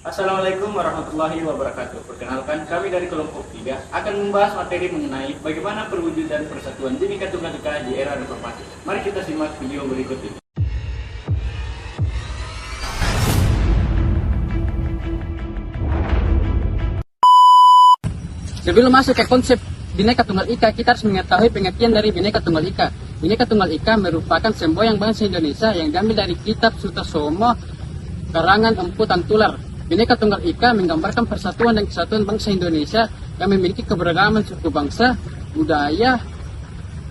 Assalamualaikum warahmatullahi wabarakatuh. Perkenalkan, kami dari kelompok 3 akan membahas materi mengenai bagaimana perwujudan persatuan Bhinneka Tunggal Ika di era reformasi. Mari kita simak video berikut ini. Sebelum masuk ke konsep Bhinneka Tunggal Ika, kita harus mengetahui pengertian dari Bhinneka Tunggal Ika. Bhinneka Tunggal Ika merupakan semboyan bangsa Indonesia yang diambil dari kitab Sutasoma karangan Empu Tantular. Bhinneka Tunggal Ika menggambarkan persatuan dan kesatuan bangsa Indonesia yang memiliki keberagaman suku bangsa, budaya,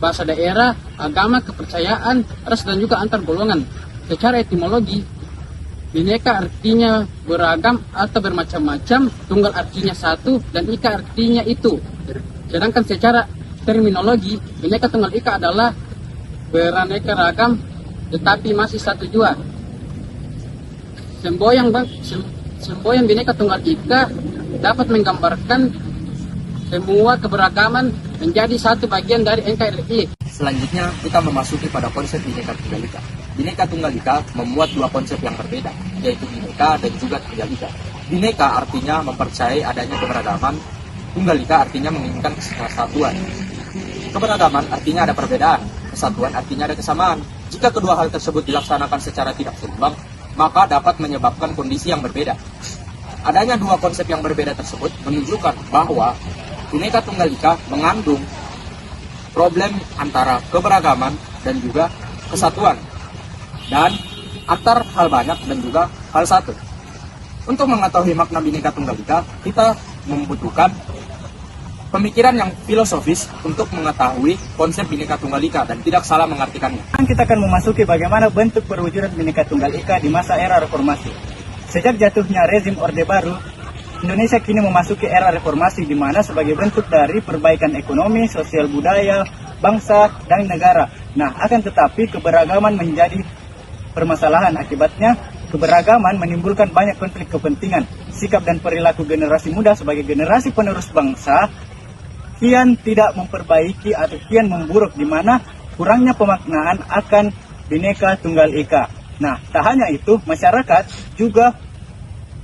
bahasa daerah, agama, kepercayaan, ras dan juga antar golongan. Secara etimologi, Bhinneka artinya beragam atau bermacam-macam, tunggal artinya satu, dan ika artinya itu. Sedangkan secara terminologi, Bhinneka Tunggal Ika adalah beraneka ragam tetapi masih satu jua. Semboyan Bhinneka Tunggal Ika dapat menggambarkan semua keberagaman menjadi satu bagian dari NKRI. Selanjutnya kita memasuki pada konsep Bhinneka Tunggal Ika. Bhinneka Tunggal Ika memuat dua konsep yang berbeda, yaitu Bhinneka dan juga Tunggal Ika. Bhinneka artinya mempercayai adanya keberagaman, Tunggal Ika artinya menginginkan kesatuan. Keberagaman artinya ada perbedaan, kesatuan artinya ada kesamaan. Jika kedua hal tersebut dilaksanakan secara tidak seimbang, maka dapat menyebabkan kondisi yang berbeda. Adanya dua konsep yang berbeda tersebut menunjukkan bahwa Bhinneka Tunggal Ika mengandung problem antara keberagaman dan juga kesatuan, dan antar hal banyak dan juga hal satu. Untuk mengetahui makna Bhinneka Tunggal Ika, kita membutuhkan pemikiran yang filosofis untuk mengetahui konsep Bhinneka Tunggal Ika dan tidak salah mengartikannya. Kita akan memasuki bagaimana bentuk perwujudan Bhinneka Tunggal Ika di masa era reformasi. Sejak jatuhnya rezim Orde Baru, Indonesia kini memasuki era reformasi di mana sebagai bentuk dari perbaikan ekonomi, sosial budaya, bangsa, dan negara. Nah, akan tetapi keberagaman menjadi permasalahan. Akibatnya, keberagaman menimbulkan banyak konflik kepentingan. Sikap dan perilaku generasi muda sebagai generasi penerus bangsa kian tidak memperbaiki atau kian memburuk, di mana kurangnya pemaknaan akan Bhinneka Tunggal Ika. Nah, tak hanya itu, masyarakat juga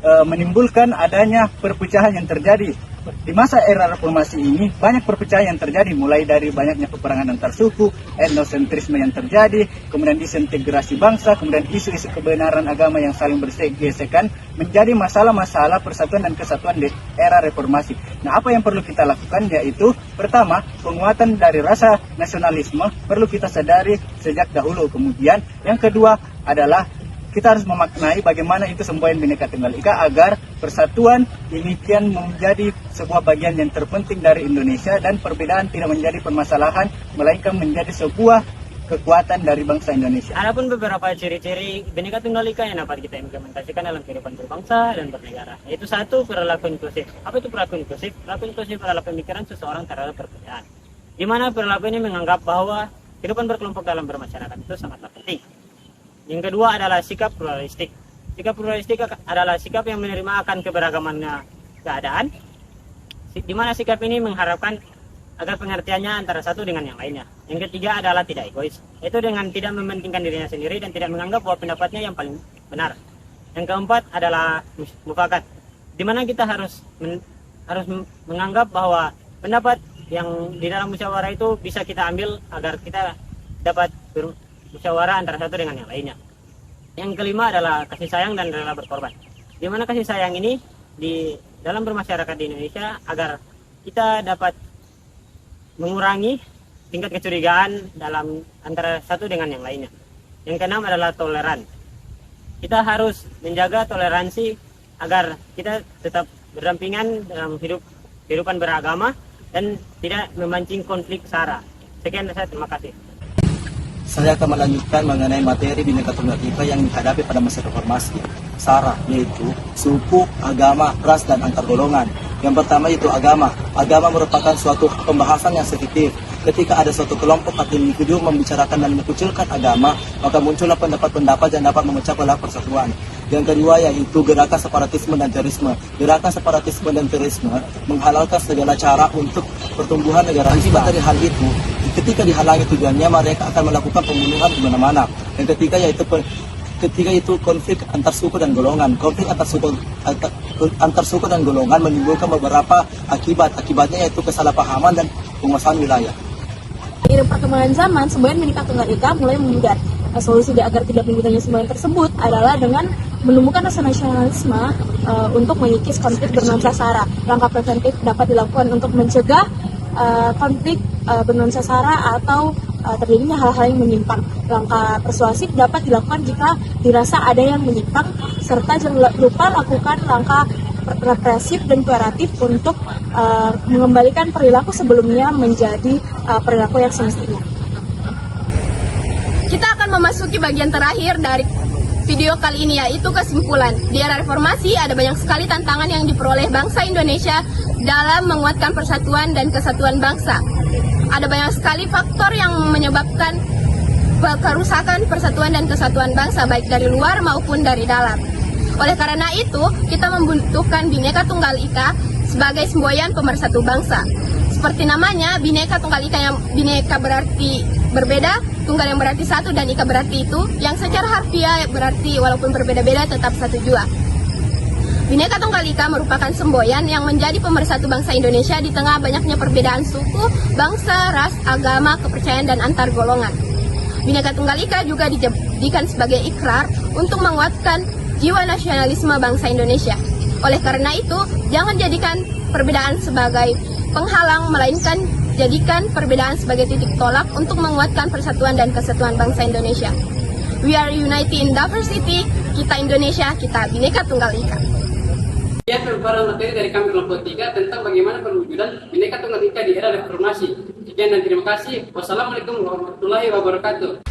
menimbulkan adanya perpecahan yang terjadi. Di masa era reformasi ini, banyak perpecahan yang terjadi, mulai dari banyaknya peperangan antar suku, etnosentrisme yang terjadi, kemudian disintegrasi bangsa, kemudian isu-isu kebenaran agama yang saling bergesekan, menjadi masalah-masalah persatuan dan kesatuan di era reformasi. Nah, apa yang perlu kita lakukan yaitu, pertama, penguatan dari rasa nasionalisme perlu kita sadari sejak dahulu. Kemudian, yang kedua adalah kita harus memaknai bagaimana itu semboyan Bhinneka Tunggal Ika agar persatuan ini kian menjadi sebuah bagian yang terpenting dari Indonesia dan perbedaan tidak menjadi permasalahan, melainkan menjadi sebuah kekuatan dari bangsa Indonesia. Adapun beberapa ciri-ciri Bhinneka Tunggal Ika yang dapat kita implementasikan dalam kehidupan berbangsa dan bernegara, yaitu satu, perilaku inklusif. Apa itu perilaku inklusif? Perilaku inklusif adalah pemikiran seseorang terhadap perbedaan, di mana perilaku ini menganggap bahwa kehidupan berkelompok dalam bermasyarakat itu sangatlah penting. Yang kedua adalah sikap pluralistik. Sikap pluralistik adalah sikap yang menerima akan keberagamannya keadaan, di mana sikap ini mengharapkan agar pengertiannya antara satu dengan yang lainnya. Yang ketiga adalah tidak egois, yaitu dengan tidak mementingkan dirinya sendiri dan tidak menganggap bahwa pendapatnya yang paling benar. Yang keempat adalah mufakat, di mana kita harus menganggap bahwa pendapat yang di dalam musyawarah itu bisa kita ambil agar kita dapat musyawarah antara satu dengan yang lainnya. Yang kelima adalah kasih sayang dan rela berkorban, di mana kasih sayang ini di dalam bermasyarakat di Indonesia agar kita dapat mengurangi tingkat kecurigaan dalam antara satu dengan yang lainnya. Yang keenam adalah toleran. Kita harus menjaga toleransi agar kita tetap berdampingan dalam kehidupan beragama dan tidak memancing konflik sara. Sekian saya, terima kasih. Saya akan melanjutkan mengenai materi Bhinneka Tunggal Ika yang dihadapi pada masa reformasi. SARA, yaitu suku, agama, ras, dan antar golongan. Yang pertama itu agama. Agama merupakan suatu pembahasan yang sensitif. Ketika ada suatu kelompok atau individu membicarakan dan mengkucilkan agama, maka muncullah pendapat-pendapat yang dapat memecah belah persatuan. Yang kedua yaitu gerakan separatisme dan terorisme. Gerakan separatisme dan terorisme menghalalkan segala cara untuk pertumbuhan negara. Akibat dari hal itu, ketika dihalangi tujuannya, mereka akan melakukan pembunuhan di mana-mana. Yang ketiga yaitu ketiga itu konflik antar suku dan golongan. Konflik antar suku dan golongan menimbulkan beberapa akibat. Akibatnya yaitu kesalahpahaman dan penguasaan wilayah. Seiring perkembangan zaman, semboyan Bhinneka Tunggal Ika mulai memudar. Solusi agar tidak memudahnya semboyan tersebut adalah dengan menumbuhkan rasa nasionalisme untuk mengikis konflik bernuansa sara. Langkah preventif dapat dilakukan untuk mencegah konflik bernuansa sara atau terjadinya hal-hal yang menyimpang. Langkah persuasif dapat dilakukan jika dirasa ada yang menyimpang, serta jangan lupa lakukan langkah represif dan kuratif untuk mengembalikan perilaku sebelumnya menjadi perilaku yang semestinya. Kita akan memasuki bagian terakhir dari video kali ini, yaitu kesimpulan. Di era reformasi ada banyak sekali tantangan yang diperoleh bangsa Indonesia dalam menguatkan persatuan dan kesatuan bangsa. Ada banyak sekali faktor yang menyebabkan kerusakan persatuan dan kesatuan bangsa, baik dari luar maupun dari dalam. Oleh karena itu, kita membutuhkan Bhinneka Tunggal Ika sebagai semboyan pemersatu bangsa. Seperti namanya, Bhinneka Tunggal Ika, yang Bhinneka berarti berbeda, Tunggal yang berarti satu, dan Ika berarti itu, yang secara harfiah berarti walaupun berbeda-beda tetap satu jua. Bhinneka Tunggal Ika merupakan semboyan yang menjadi pemersatu bangsa Indonesia di tengah banyaknya perbedaan suku, bangsa, ras, agama, kepercayaan, dan antar golongan. Bhinneka Tunggal Ika juga dijadikan sebagai ikrar untuk menguatkan jiwa nasionalisme bangsa Indonesia. Oleh karena itu, jangan jadikan perbedaan sebagai penghalang, melainkan jadikan perbedaan sebagai titik tolak untuk menguatkan persatuan dan kesatuan bangsa Indonesia. We are united in diversity, kita Indonesia, kita Bhinneka Tunggal Ika. Sekian pemaparan materi dari kami kelompok 3 tentang bagaimana perwujudan Bhinneka Tunggal Ika di era reformasi. Sekian dan terima kasih. Wassalamualaikum warahmatullahi wabarakatuh.